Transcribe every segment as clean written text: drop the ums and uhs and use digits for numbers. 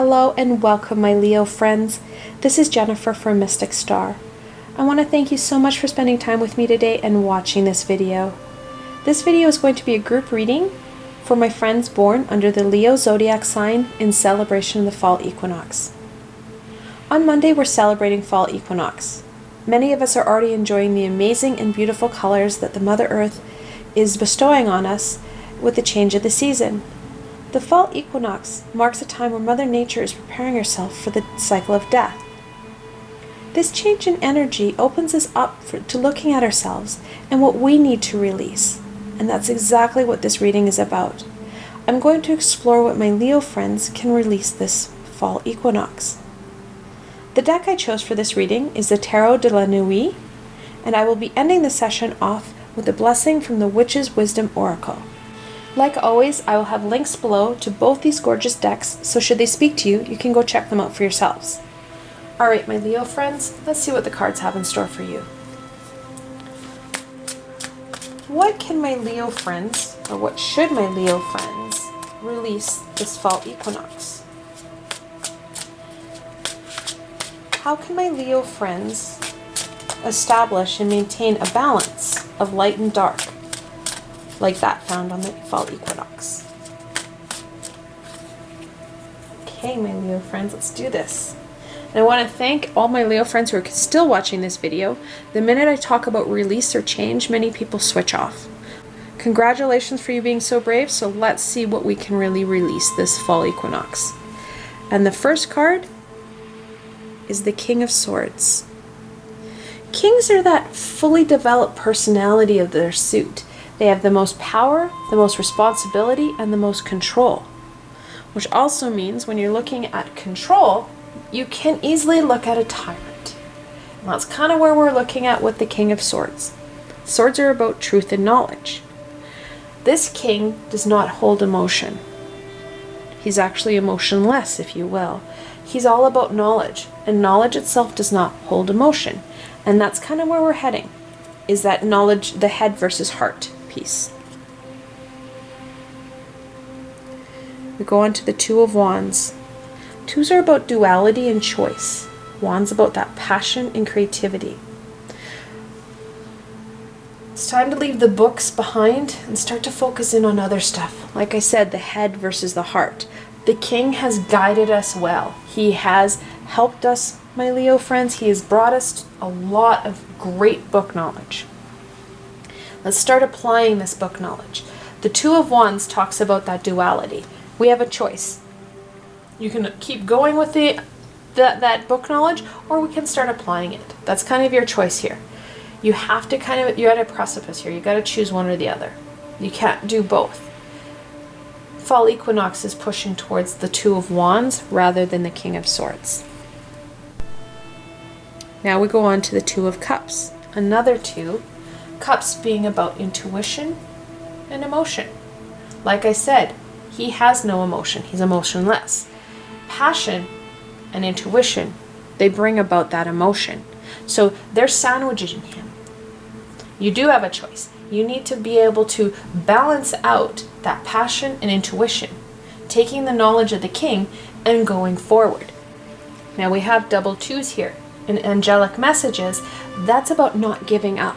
Hello and welcome, my Leo friends. This is Jennifer from Mystic Star. I want to thank you so much for spending time with me today and watching this video. This video is going to be a group reading for my friends born under the Leo zodiac sign in celebration of the Fall Equinox. On Monday, we're celebrating Fall Equinox. Many of us are already enjoying the amazing and beautiful colors that the Mother Earth is bestowing on us with the change of the season. The Fall Equinox marks a time where Mother Nature is preparing herself for the cycle of death. This change in energy opens us up to looking at ourselves and what we need to release. And that's exactly what this reading is about. I'm going to explore what my Leo friends can release this Fall Equinox. The deck I chose for this reading is the Tarot de la Nuit, and I will be ending the session off with a blessing from the Witch's Wisdom Oracle. Like always, I will have links below to both these gorgeous decks, so should they speak to you, you can go check them out for yourselves. Alright, my Leo friends, let's see what the cards have in store for you. What can my Leo friends, or what should my Leo friends, release this Fall Equinox? How can my Leo friends establish and maintain a balance of light and dark, like that found on the Fall Equinox? Okay, my Leo friends, let's do this. And I want to thank all my Leo friends who are still watching this video. The minute I talk about release or change, many people switch off. Congratulations for you being so brave, so let's see what we can really release this Fall Equinox. And the first card is the King of Swords. Kings are that fully developed personality of their suit. They have the most power, the most responsibility, and the most control. Which also means when you're looking at control, you can easily look at a tyrant. And that's kind of where we're looking at with the King of Swords. Swords are about truth and knowledge. This king does not hold emotion. He's actually emotionless, if you will. He's all about knowledge, and knowledge itself does not hold emotion. And that's kind of where we're heading, is that knowledge, the head versus heart piece. We go on to the Two of Wands. Twos are about duality and choice. Wands about that passion and creativity. It's time to leave the books behind and start to focus in on other stuff. Like I said, the head versus the heart. The King has guided us well. He has helped us, my Leo friends. He has brought us a lot of great book knowledge. Let's start applying this book knowledge. The Two of Wands talks about that duality. We have a choice. You can keep going with that book knowledge, or we can start applying it. That's kind of your choice here. You have to you're at a precipice here. You got to choose one or the other. You can't do both. Fall Equinox is pushing towards the Two of Wands rather than the King of Swords. Now we go on to the Two of Cups. Another two. Cups being about intuition and emotion. Like I said, he has no emotion. He's emotionless. Passion and intuition, they bring about that emotion. So they're sandwiching him. You do have a choice. You need to be able to balance out that passion and intuition, taking the knowledge of the king and going forward. Now we have double twos here. In angelic messages, that's about not giving up.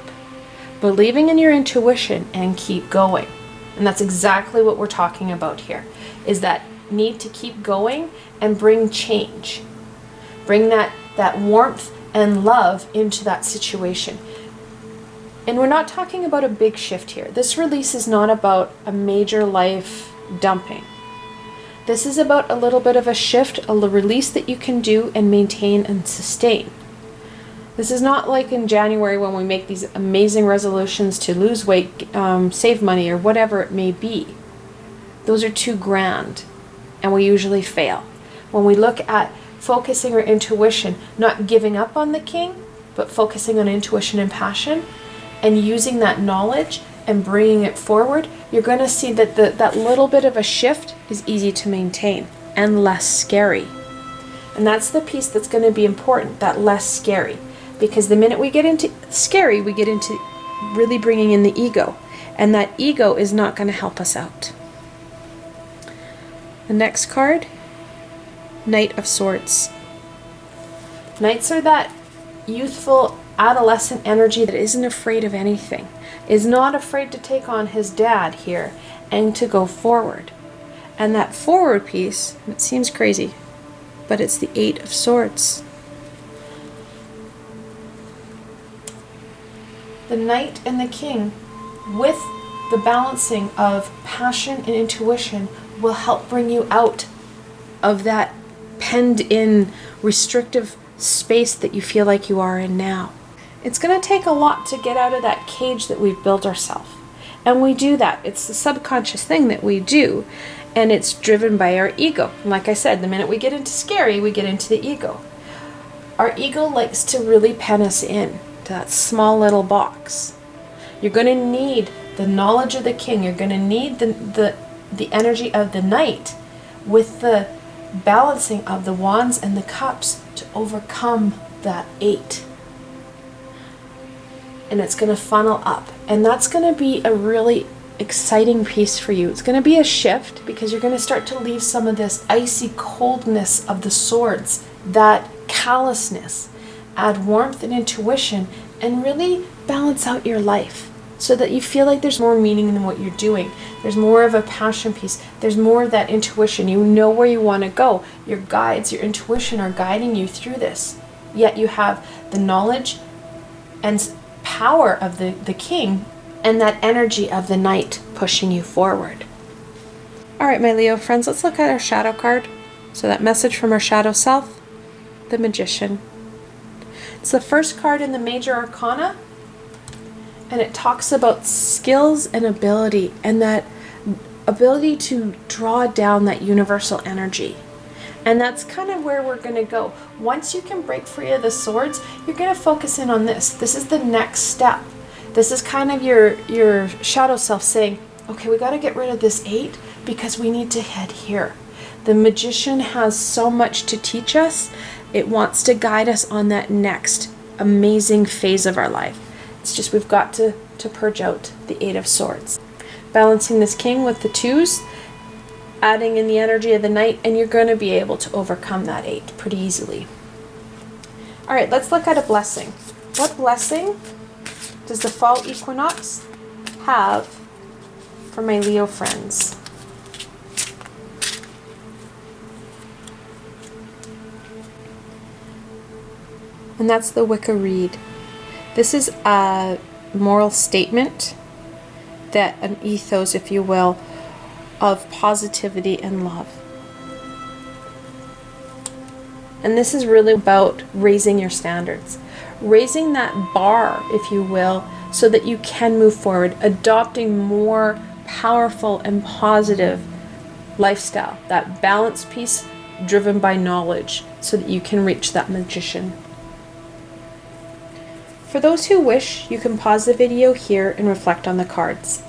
Believing in your intuition and keep going. And that's exactly what we're talking about here, is that need to keep going and bring change. Bring that warmth and love into that situation. And we're not talking about a big shift here. This release is not about a major life dumping. This is about a little bit of a shift, a release that you can do and maintain and sustain. This is not like in January when we make these amazing resolutions to lose weight, save money, or whatever it may be. Those are too grand, and we usually fail. When we look at focusing our intuition, not giving up on the king, but focusing on intuition and passion, and using that knowledge and bringing it forward, you're going to see that that little bit of a shift is easy to maintain and less scary. And that's the piece that's going to be important, that less scary. Because the minute we get into scary, we get into really bringing in the ego. And that ego is not going to help us out. The next card Knight of Swords. Knights are that youthful adolescent energy that isn't afraid of anything, is not afraid to take on his dad here and to go forward. And that forward piece, it seems crazy, but it's the Eight of Swords. The Knight and the King, with the balancing of passion and intuition, will help bring you out of that penned-in restrictive space that you feel like you are in now. It's going to take a lot to get out of that cage that we've built ourselves. And we do that. It's the subconscious thing that we do. And it's driven by our ego. And like I said, the minute we get into scary, we get into the ego. Our ego likes to really pen us in to that small little box. You're going to need the knowledge of the King. You're going to need the energy of the Knight with the balancing of the Wands and the Cups to overcome that 8. And it's going to funnel up. And that's going to be a really exciting piece for you. It's going to be a shift because you're going to start to leave some of this icy coldness of the swords, that callousness, add warmth and intuition, and really balance out your life so that you feel like there's more meaning in what you're doing. There's more of a passion piece. There's more of that intuition. You know where you want to go. Your guides, your intuition are guiding you through this. Yet you have the knowledge and power of the King and that energy of the Knight pushing you forward. All right, my Leo friends, let's look at our shadow card. So that message from our shadow self, the Magician. It's the first card in the Major Arcana, and it talks about skills and ability, and that ability to draw down that universal energy. And that's kind of where we're going to go. Once you can break free of the swords, you're going to focus in on this. This is the next step. This is kind of your shadow self saying, okay, we got to get rid of this 8 because we need to head here. The Magician has so much to teach us. It wants to guide us on that next amazing phase of our life. It's just we've got to purge out the 8 of Swords. Balancing this King with the 2s, adding in the energy of the Knight, and you're going to be able to overcome that 8 pretty easily. All right, let's look at a blessing. What blessing does the Fall Equinox have for my Leo friends? And that's the Wicca Reed. This is a moral statement, that an ethos, if you will, of positivity and love. And this is really about raising your standards, raising that bar, if you will, so that you can move forward, adopting more powerful and positive lifestyle, that balance piece driven by knowledge, so that you can reach that Magician. For those who wish, you can pause the video here and reflect on the cards.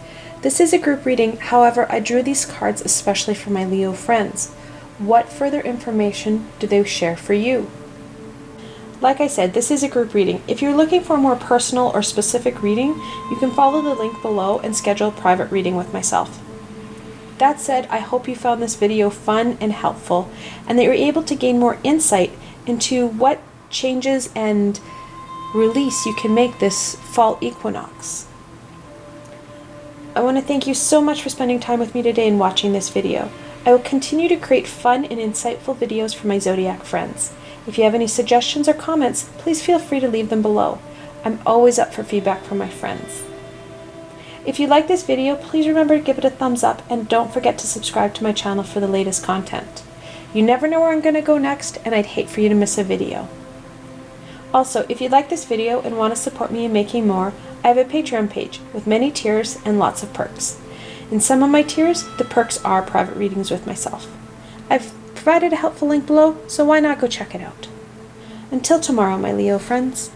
This is a group reading, however, I drew these cards especially for my Leo friends. What further information do they share for you? Like I said, this is a group reading. If you're looking for a more personal or specific reading, you can follow the link below and schedule a private reading with myself. That said, I hope you found this video fun and helpful, and that you're able to gain more insight into what changes and release you can make this Fall Equinox. I want to thank you so much for spending time with me today and watching this video. I will continue to create fun and insightful videos for my Zodiac friends. If you have any suggestions or comments, please feel free to leave them below. I'm always up for feedback from my friends. If you like this video, please remember to give it a thumbs up and don't forget to subscribe to my channel for the latest content. You never know where I'm going to go next, and I'd hate for you to miss a video. Also, if you like this video and want to support me in making more, I have a Patreon page with many tiers and lots of perks. In some of my tiers, the perks are private readings with myself. I've provided a helpful link below, so why not go check it out. Until tomorrow, my Leo friends.